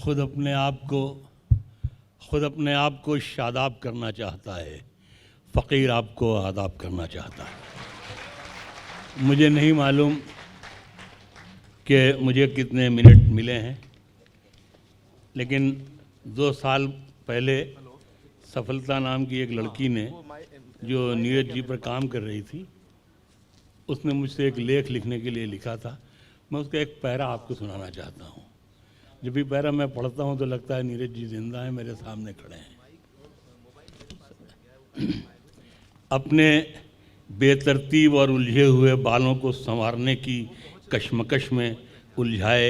खुद अपने आप को शादाब करना चाहता है, फ़कीर आपको आदाब करना चाहता है। मुझे नहीं मालूम कि मुझे कितने मिनट मिले हैं, लेकिन 2 साल पहले सफलता नाम की एक लड़की ने जो नीरज जी पर काम कर रही थी, उसने मुझसे एक लेख लिखने के लिए लिखा था। मैं उसका एक पैरा आपको सुनाना चाहता हूँ। जब भी पैरा मैं पढ़ता हूँ तो लगता है नीरज जी जिंदा हैं, मेरे सामने खड़े हैं। अपने बेतरतीब और उलझे हुए बालों को संवारने की कश्मकश में उलझाए,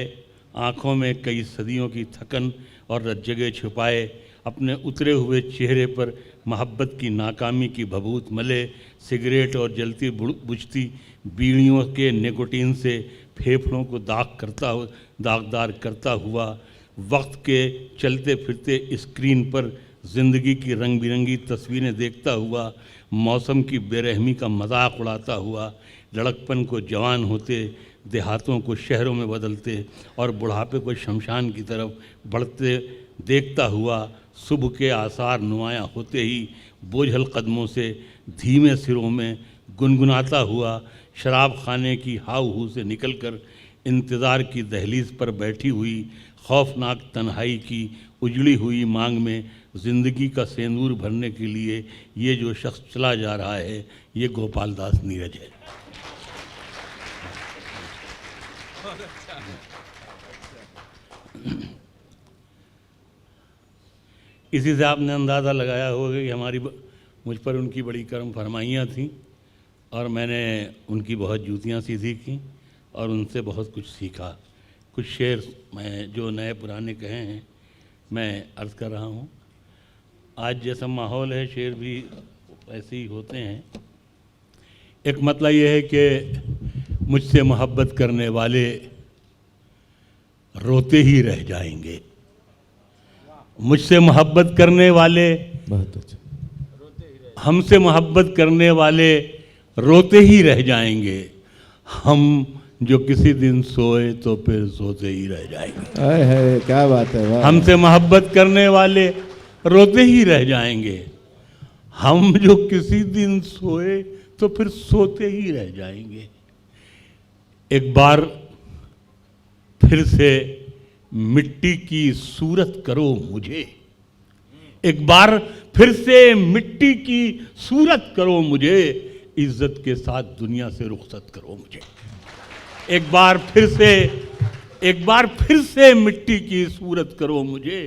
आँखों में कई सदियों की थकन और रज्जगे छुपाए, अपने उतरे हुए चेहरे पर मोहब्बत की नाकामी की भभूत मले, सिगरेट और जलती बुझती बीड़ियों के निकोटीन से फेफड़ों को दागदार करता हुआ, वक्त के चलते फिरते स्क्रीन पर ज़िंदगी की रंग बिरंगी तस्वीरें देखता हुआ, मौसम की बेरहमी का मजाक उड़ाता हुआ, लड़कपन को जवान होते, देहातों को शहरों में बदलते और बुढ़ापे को शमशान की तरफ बढ़ते देखता हुआ, सुबह के आसार नुमायाँ होते ही बोझल कदमों से धीमे सिरों में गुनगुनाता हुआ, शराब खाने की हाउ हू से निकलकर इंतज़ार की दहलीज पर बैठी हुई खौफनाक तन्हाई की उजड़ी हुई मांग में ज़िंदगी का सेंदूर भरने के लिए ये जो शख्स चला जा रहा है, ये गोपाल दास नीरज है। इसी से आपने अंदाज़ा लगाया होगा कि मुझ पर उनकी बड़ी करम फरमाइयाँ थीं और मैंने उनकी बहुत जूतियाँ सीधी की और उनसे बहुत कुछ सीखा। कुछ शेर मैं जो नए पुराने कहे हैं मैं अर्ज़ कर रहा हूँ। आज जैसा माहौल है शेर भी ऐसे ही होते हैं। एक मतलब ये है कि मुझसे मोहब्बत करने वाले रोते ही रह जाएंगे। मुझसे मोहब्बत करने वाले, बहुत अच्छा, हमसे मोहब्बत करने वाले रोते ही रह जाएंगे। हम जो किसी दिन सोए तो फिर सोते ही रह जाएंगे। है क्या बात है, वाह। हमसे मोहब्बत करने वाले रोते ही रह जाएंगे। हम जो किसी दिन सोए तो फिर सोते ही रह जाएंगे। एक बार फिर से मिट्टी की सूरत करो मुझे, एक बार फिर से मिट्टी की सूरत करो मुझे, इज्जत के साथ दुनिया से रुखसत करो मुझे। एक बार फिर से मिट्टी की सूरत करो मुझे,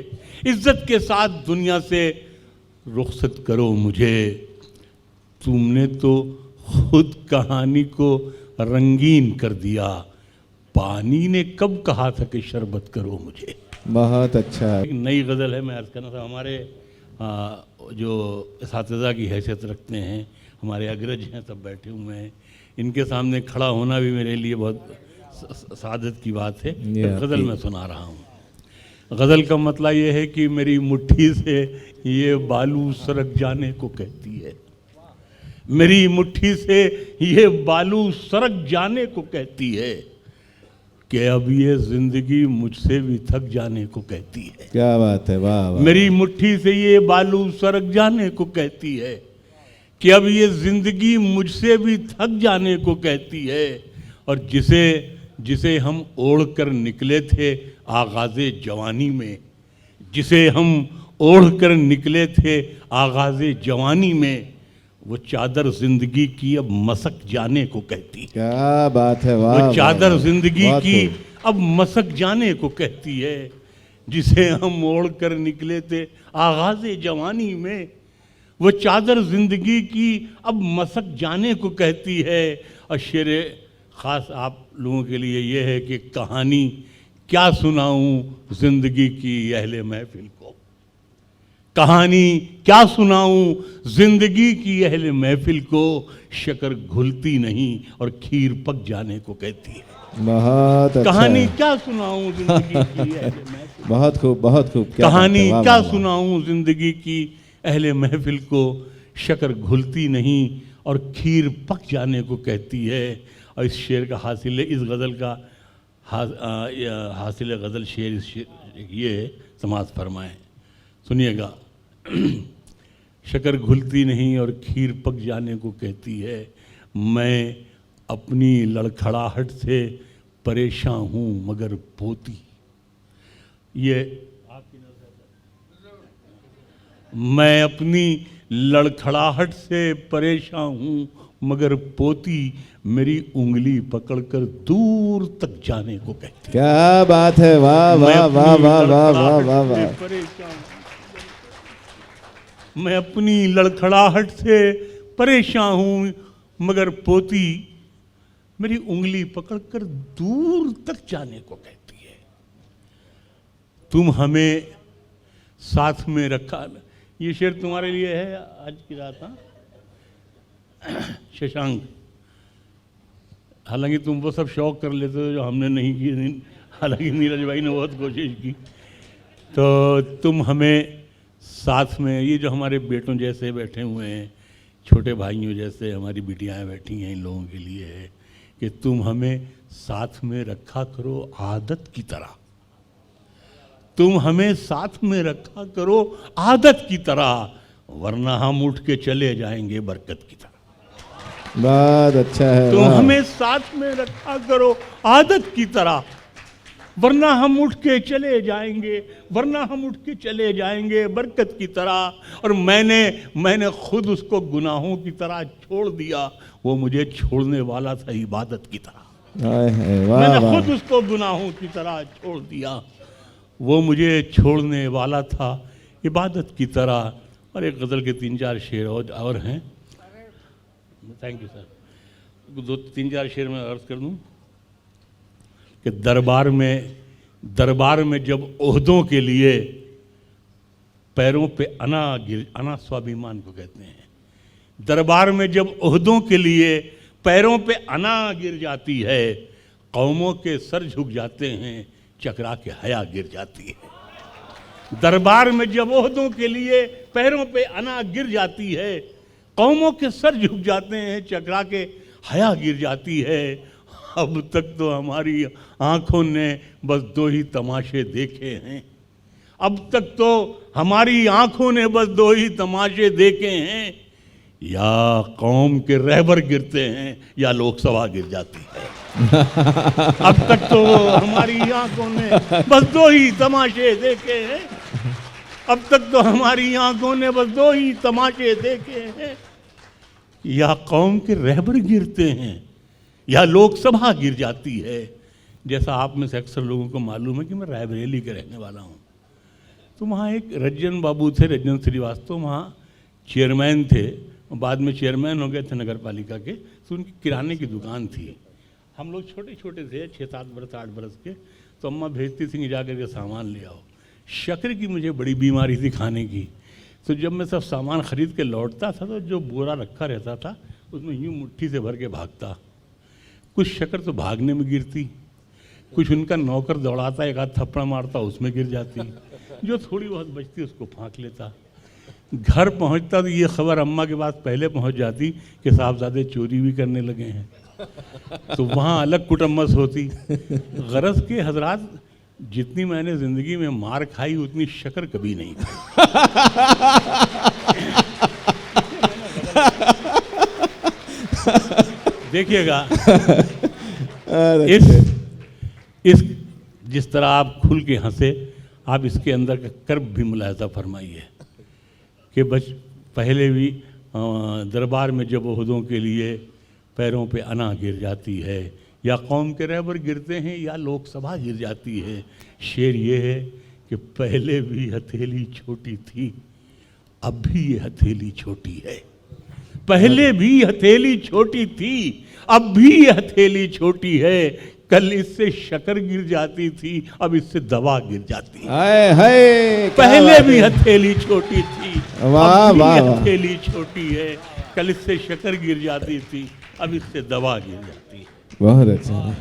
इज्जत के साथ दुनिया से रुखसत करो मुझे। तुमने तो खुद कहानी को रंगीन कर दिया, पानी ने कब कहा था कि शरबत करो मुझे। बहुत अच्छा। एक नई गज़ल है, मैं अर्ज़ करना था। हमारे जो इसातिज़ा की हैसियत रखते हैं, हमारे अग्रज हैं, सब बैठे हुए हैं, इनके सामने खड़ा होना भी मेरे लिए बहुत सादत की बात है। गज़ल मैं सुना रहा हूँ। गज़ल का मतलब ये है कि मेरी मुट्ठी से ये बालू सरक जाने को कहती है, मेरी मुट्ठी से ये बालू सरक जाने को कहती है कि अब ये ज़िंदगी मुझसे भी थक जाने को कहती है। क्या बात है, वाह वाह। मेरी मुट्ठी से ये बालू सरक जाने को कहती है कि अब ये ज़िंदगी मुझसे भी थक जाने को कहती है। और जिसे हम ओढ़ कर निकले थे आगाज़े जवानी में, जिसे हम ओढ़ कर निकले थे आगाज़े जवानी में, वो चादर जिंदगी की अब मसक जाने को कहती है। क्या बात है, वाह। वो चादर जिंदगी की अब मसक जाने को कहती है, जिसे हम ओढ़ कर निकले थे आगाज़े जवानी में, वो चादर जिंदगी की अब मसक जाने को कहती है। और शेर ख़ास आप लोगों के लिए ये है कि कहानी क्या सुनाऊं जिंदगी की अहले महफिल को, कहानी क्या सुनाऊं जिंदगी की अहले महफिल को, शक्कर घुलती नहीं और खीर पक जाने को कहती है। बहुत अच्छा। कहानी क्या सुनाऊं जिंदगी की अहले महफिल, बहुत खूब, बहुत खूब। कहानी क्या सुनाऊं जिंदगी की अहले महफिल को, शक्कर घुलती नहीं और खीर पक जाने को कहती है। और इस शेर का हासिल, इस गज़ल का हासिल गज़ल शेर ये समाज फरमाए। सुनिएगा। शक्कर घुलती नहीं और खीर पक जाने को कहती है, मैं अपनी लड़खड़ाहट से परेशान हूँ मगर पोती। ये आपकी नजर, मैं अपनी लड़खड़ाहट से परेशान हूँ मगर पोती मेरी उंगली पकड़कर दूर तक जाने को कहती है। क्या बात है, वाह वाह वाह वाह वाह वाह वाह वाह। मैं अपनी लड़खड़ाहट से परेशान हूँ मगर पोती मेरी उंगली पकड़कर दूर तक जाने को कहती है। तुम हमें साथ में रखा। ये शेर तुम्हारे लिए है आज की रात। हाँ शशांक, हालांकि तुम वो सब शौक कर लेते हो जो हमने नहीं किए, हालांकि नीरज भाई ने बहुत कोशिश की। तो तुम हमें साथ में, ये जो हमारे बेटों जैसे बैठे हुए हैं, छोटे भाइयों जैसे हमारी बिटियाएं बैठी हैं, इन लोगों के लिए है कि तुम हमें साथ में रखा करो आदत की तरह। तुम हमें साथ में रखा करो आदत की तरह, वरना हम उठ के चले जाएंगे बरकत की तरह। बहुत अच्छा है। तुम वाह। हमें साथ में रखा करो आदत की तरह, वरना हम उठ के चले जाएंगे, वरना हम उठ के चले जाएंगे बरकत की तरह। और मैंने खुद उसको गुनाहों की तरह छोड़ दिया, वो मुझे छोड़ने वाला था इबादत की तरह। वाह मैंने वाह। खुद उसको गुनाहों की तरह छोड़ दिया, वो मुझे छोड़ने वाला था इबादत की तरह। और एक गज़ल के 3-4 शेर और हैं। Thank you sir. 2-3-4 शेर मैं अर्ज कर दूं कि दरबार में जब ओहदों के लिए पैरों पे अना स्वाभिमान को कहते हैं। दरबार में जब ओहदों के लिए पैरों पे अना गिर जाती है, कौमों के सर झुक जाते हैं, चकरा के हया गिर जाती है। दरबार में जब ओहदों के लिए पैरों पे अना गिर जाती है, कौमों के सर झुक जाते हैं, चकरा के हया गिर जाती है। अब तक तो हमारी आंखों ने बस 2 ही तमाशे देखे हैं। अब तक तो हमारी आंखों ने बस 2 ही तमाशे देखे हैं। या कौम के रहबर गिरते हैं या लोकसभा गिर जाती है। अब तक तो हमारी आंखों ने बस 2 ही तमाशे देखे हैं। अब तक तो हमारी आंखों ने बस 2 ही तमाशे देखे हैं। या कौम के रहबर गिरते हैं या लोकसभा गिर जाती है। जैसा आप में से अक्सर लोगों को मालूम है कि मैं रायबरेली के रहने वाला हूँ। तो वहाँ एक रज्जन बाबू थे, रज्जन श्रीवास्तव, वहाँ चेयरमैन थे, बाद में चेयरमैन हो गए थे नगर पालिका के। तो उनकी किराने की दुकान थी। हम लोग छोटे छोटे थे, 6-7 बरस 8 बरस के। तो अम्मा भेजती थी कि जा करके सामान ले आओ। शक्कर की मुझे बड़ी बीमारी थी खाने की। तो जब मैं सब सामान खरीद के लौटता था तो जो बोरा रखा रहता था उसमें यूँ मुट्ठी से भर के भागता। कुछ शक्कर तो भागने में गिरती, कुछ उनका नौकर दौड़ाता, एक आध थप्पड़ मारता, उसमें गिर जाती। जो थोड़ी बहुत बचती उसको फाँक लेता। घर पहुंचता तो ये खबर अम्मा के पास पहले पहुंच जाती कि साहबजादे चोरी भी करने लगे हैं। तो वहाँ अलग कुटम्मस होती। गरज के हजरात, जितनी मैंने ज़िंदगी में मार खाई उतनी शक्कर कभी नहीं खाई। देखिएगा, इस जिस तरह आप खुल के हंसे, आप इसके अंदर का कर्ब भी मुलाहिजा फरमाइए कि बस पहले भी दरबार में जब ओहदों के लिए पैरों पे अना गिर जाती है, या कौम के रहबर गिरते हैं या लोकसभा गिर जाती है। शेर ये है कि पहले भी हथेली छोटी थी, अब भी ये हथेली छोटी है। पहले भी हथेली छोटी थी, अब भी ये हथेली छोटी है। कल इससे शक्कर गिर जाती थी, अब इससे दवा गिर जाती है। हाय हाय, पहले भी हथेली छोटी थी, वाह अब भी वाह वाह। हथेली छोटी है। कल इससे शक्कर गिर जाती थी, अब इससे दवा गिर जाती है। बहुत अच्छा।